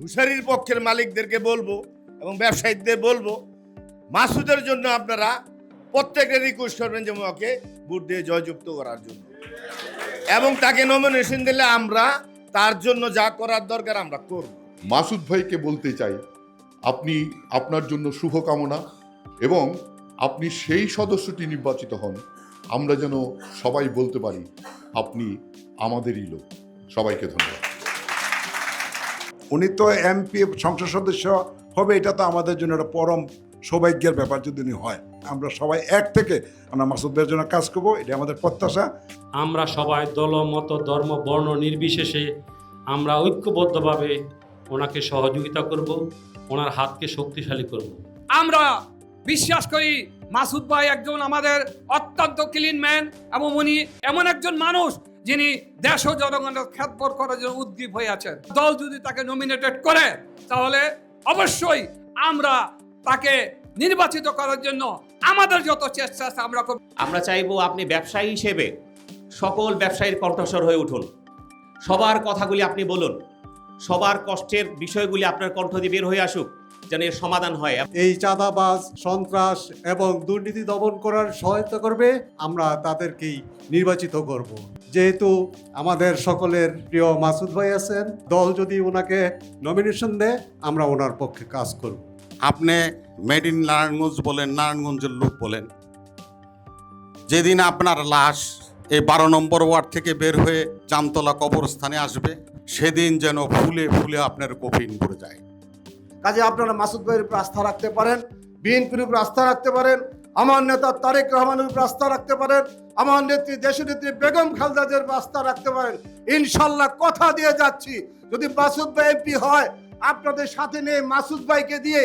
হুঁশিয়ারির পক্ষের মালিকদেরকে বলবো এবং ব্যবসায়ীদের বলবো, মাসুদের জন্য আপনারা প্রত্যেকে রিকোয়েস্ট করবেন যে ওকে ভোট দিয়ে জয়যুক্ত করার জন্য, এবং তাকে নমিনেশন দিলে আমরা তার জন্য যা করার দরকার আমরা করব। মাসুদ ভাইকে বলতে চাই, আপনি আপনার জন্য শুভকামনা, এবং আপনি সেই সদস্যটি নির্বাচিত হন, আমরা যেন সবাই বলতে পারি আপনি আমাদেরই লোক। সবাইকে ধন্যবাদ। উনি তো এমপি সংসদ সদস্য হবে, এটা তো আমাদের জন্য একটা পরম সৌভাগ্যের ব্যাপার যদি উনি হয়। আমরা সবাই এক থেকে আমরা মাসুদ ভাইয়ের জন্য কাজ করবো, এটা আমাদের প্রত্যাশা। আমরা সবাই দলমত ধর্ম বর্ণ নির্বিশেষে আমরা ঐক্যবদ্ধভাবে ওনাকে সহযোগিতা করব, ওনার হাতকে শক্তিশালী করব। আমরা বিশ্বাস করি মাসুদ ভাই একজন আমাদের অত্যন্ত ক্লিন ম্যান, এবং উনি এমন একজন মানুষ যিনি দেশ ও জনগণের খ্যাতবর করার জন্য উদ্গ্রীব হয়ে আছেন। দল যদি তাকে নমিনেটেড করে তাহলে অবশ্যই আমরা তাকে নির্বাচিত করার জন্য আমাদের যত চেষ্টা আছে আমরা করব। আমরা চাইবো আপনি ব্যবসায়ী হিসেবে সকল ব্যবসায়ীর কণ্ঠস্বর হয়ে উঠুন, সবার কথাগুলি আপনি বলুন, সবার কষ্টের বিষয়গুলি আপনার কণ্ঠ দিয়ে বের হয়ে আসুক, যেন এর সমাধান হয়। এই চাঁদাবাজ, সন্ত্রাস এবং দুর্নীতি দমন করার সহায়তা করবে, আমরা তাদেরকেই নির্বাচিত করব। যেহেতু আমাদের সকলের প্রিয় মাসুদ ভাই আছেন, দল যদি ওনাকে নমিনেশন দেয় আমরা ওনার পক্ষে কাজ করব। আপনি মেড ইন নারায়ণগঞ্জ বলেন, নারায়ণগঞ্জের লোক বলেন, যেদিন আপনার লাশ এই 12 নম্বর ওয়ার্ড থেকে বের হয়ে জামতলা কবরস্থানে আসবে, সেদিন যেন ফুলে ফুলে আপনার কফিন ভরে যায়। কাজে আপনারা মাসুদ ভাইয়ের উপর আস্থা রাখতে পারেন, বিএনপির উপর আস্থা রাখতে পারেন, আমার নেতা তারেক রহমানের উপর আস্থা রাখতে পারেন, আমার নেত্রী দেশনেত্রী বেগম খালেদা জিয়ার উপর আস্থা রাখতে পারেন। ইনশাল্লাহ কথা দিয়ে যাচ্ছি, যদি মাসুদ ভাই এমপি হয় আপনাদের সাথে নিয়ে মাসুদ ভাইকে দিয়ে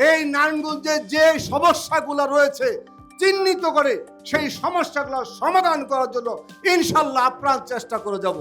এই নারায়ণগঞ্জের যে সমস্যাগুলো রয়েছে চিহ্নিত করে সেই সমস্যাগুলো সমাধান করার জন্য ইনশাল্লাহ আপ্রাণ চেষ্টা করে যাব।